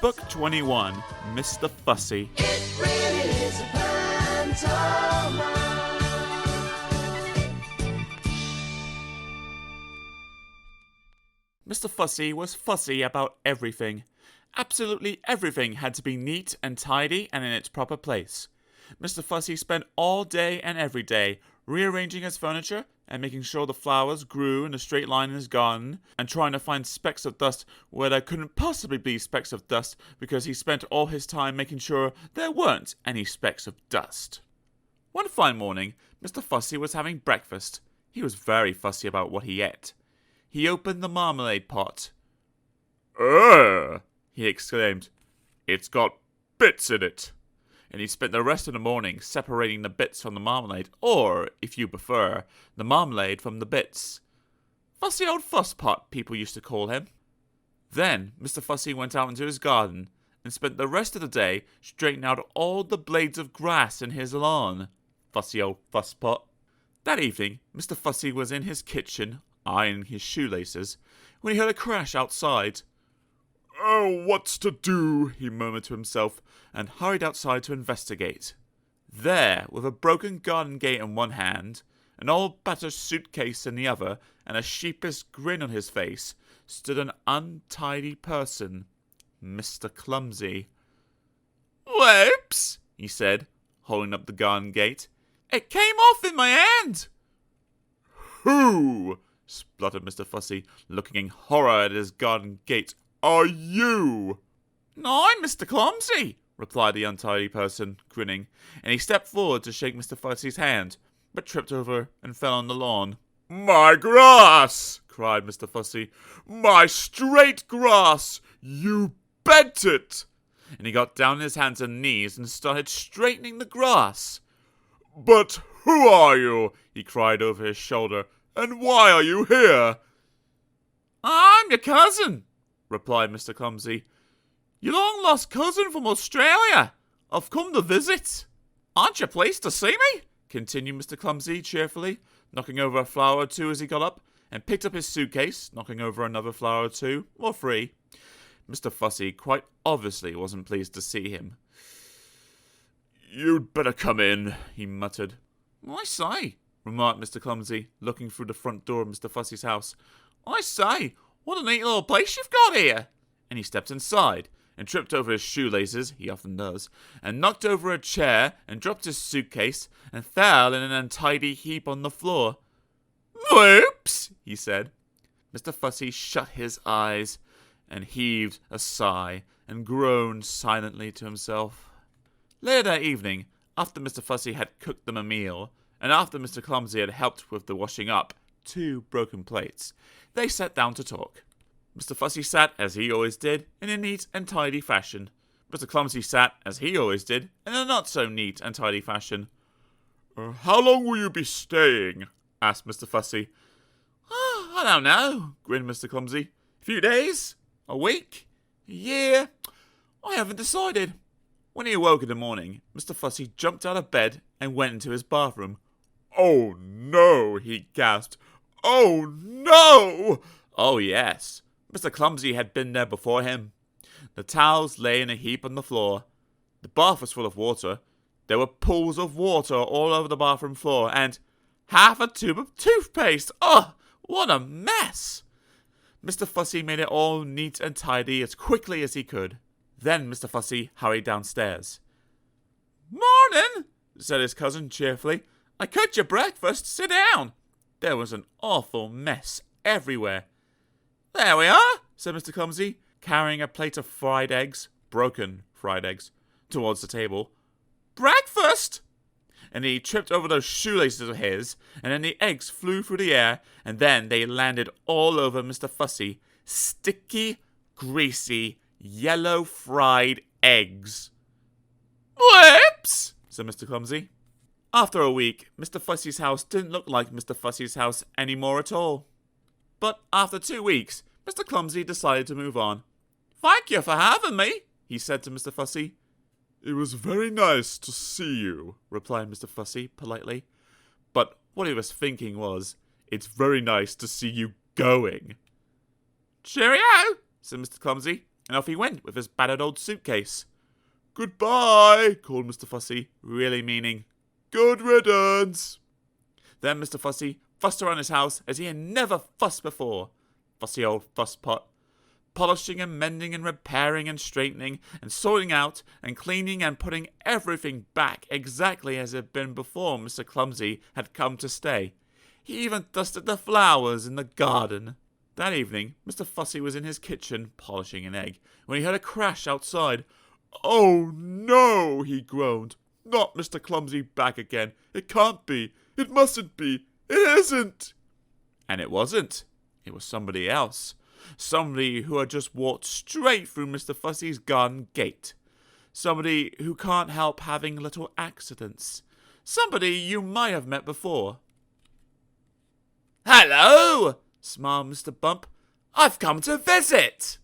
Book 21, Mr. Fussy. It really is a pantomime. Mr. Fussy was fussy about everything. Absolutely everything had to be neat and tidy and in its proper place. Mr. Fussy spent all day and every day rearranging his furniture and making sure the flowers grew in a straight line in his garden, and trying to find specks of dust where there couldn't possibly be specks of dust because he spent all his time making sure there weren't any specks of dust. One fine morning, Mr. Fussy was having breakfast. He was very fussy about what he ate. He opened the marmalade pot. "Ugh!" he exclaimed. "It's got bits in it." And he spent the rest of the morning separating the bits from the marmalade, or, if you prefer, the marmalade from the bits. Fussy old fusspot, people used to call him. Then Mr. Fussy went out into his garden and spent the rest of the day straightening out all the blades of grass in his lawn. Fussy old fusspot. That evening, Mr. Fussy was in his kitchen, ironing his shoelaces, when he heard a crash outside. "Oh, what's to do?" he murmured to himself, and hurried outside to investigate. There, with a broken garden gate in one hand, an old battered suitcase in the other, and a sheepish grin on his face, stood an untidy person, Mr. Clumsy. "Whoops!" he said, holding up the garden gate. "It came off in my hand!" "Who," spluttered Mr. Fussy, looking in horror at his garden gate, "are you?" "I'm Mr. Clumsy," replied the untidy person, grinning, and he stepped forward to shake Mr. Fussy's hand, but tripped over and fell on the lawn. "My grass!" cried Mr. Fussy. "My straight grass! You bent it!" And he got down on his hands and knees and started straightening the grass. "But who are you?" he cried over his shoulder. "And why are you here?" "I'm your cousin," replied Mr. Clumsy. "Your long-lost cousin from Australia. I've come to visit." "Aren't you pleased to see me?" continued Mr. Clumsy cheerfully, knocking over a flower or two as he got up, and picked up his suitcase, knocking over another flower or two, or three. Mr. Fussy quite obviously wasn't pleased to see him. "You'd better come in," he muttered. "I say," remarked Mr. Clumsy, looking through the front door of Mr. Fussy's house. "I say, what a neat little place you've got here." And he stepped inside, and tripped over his shoelaces, he often does, and knocked over a chair, and dropped his suitcase, and fell in an untidy heap on the floor. "Whoops!" he said. Mr. Fussy shut his eyes, and heaved a sigh, and groaned silently to himself. Later that evening, after Mr. Fussy had cooked them a meal, and after Mr. Clumsy had helped with the washing up 2 broken plates, they sat down to talk. Mr. Fussy sat, as he always did, in a neat and tidy fashion. Mr. Clumsy sat, as he always did, in a not-so-neat and tidy fashion. "How long will you be staying?" asked Mr. Fussy. "I don't know," grinned Mr. Clumsy. "A few days? A week? A year? I haven't decided." When he awoke in the morning, Mr. Fussy jumped out of bed and went into his bathroom. "Oh, no," he gasped. "Oh, no!" Oh, yes. Mr. Clumsy had been there before him. The towels lay in a heap on the floor. The bath was full of water. There were pools of water all over the bathroom floor, and half a tube of toothpaste. Oh, what a mess! Mr. Fussy made it all neat and tidy as quickly as he could. Then Mr. Fussy hurried downstairs. "Morning," said his cousin cheerfully. "I cooked your breakfast. Sit down." There was an awful mess everywhere. "There we are," said Mr. Clumsy, carrying a plate of fried eggs, broken fried eggs, towards the table. "Breakfast!" And he tripped over those shoelaces of his, and then the eggs flew through the air, and then they landed all over Mr. Fussy. Sticky, greasy, yellow fried eggs. "Whoops!" said Mr. Clumsy. After a week, Mr. Fussy's house didn't look like Mr. Fussy's house any more at all. But after 2 weeks, Mr. Clumsy decided to move on. "Thank you for having me," he said to Mr. Fussy. "It was very nice to see you," replied Mr. Fussy politely. But what he was thinking was, "It's very nice to see you going." "Cheerio," said Mr. Clumsy, and off he went with his battered old suitcase. "Goodbye," called Mr. Fussy, really meaning, "good riddance." Then Mr. Fussy fussed around his house as he had never fussed before. Fussy old fusspot. Polishing and mending and repairing and straightening and sorting out and cleaning and putting everything back exactly as it had been before Mr. Clumsy had come to stay. He even dusted the flowers in the garden. That evening, Mr. Fussy was in his kitchen polishing an egg when he heard a crash outside. "Oh no," he groaned. "Not Mr. Clumsy back again. It can't be. It mustn't be. It isn't." And it wasn't. It was somebody else. Somebody who had just walked straight through Mr. Fussy's garden gate. Somebody who can't help having little accidents. Somebody you might have met before. "Hello," smiled Mr. Bump. "I've come to visit."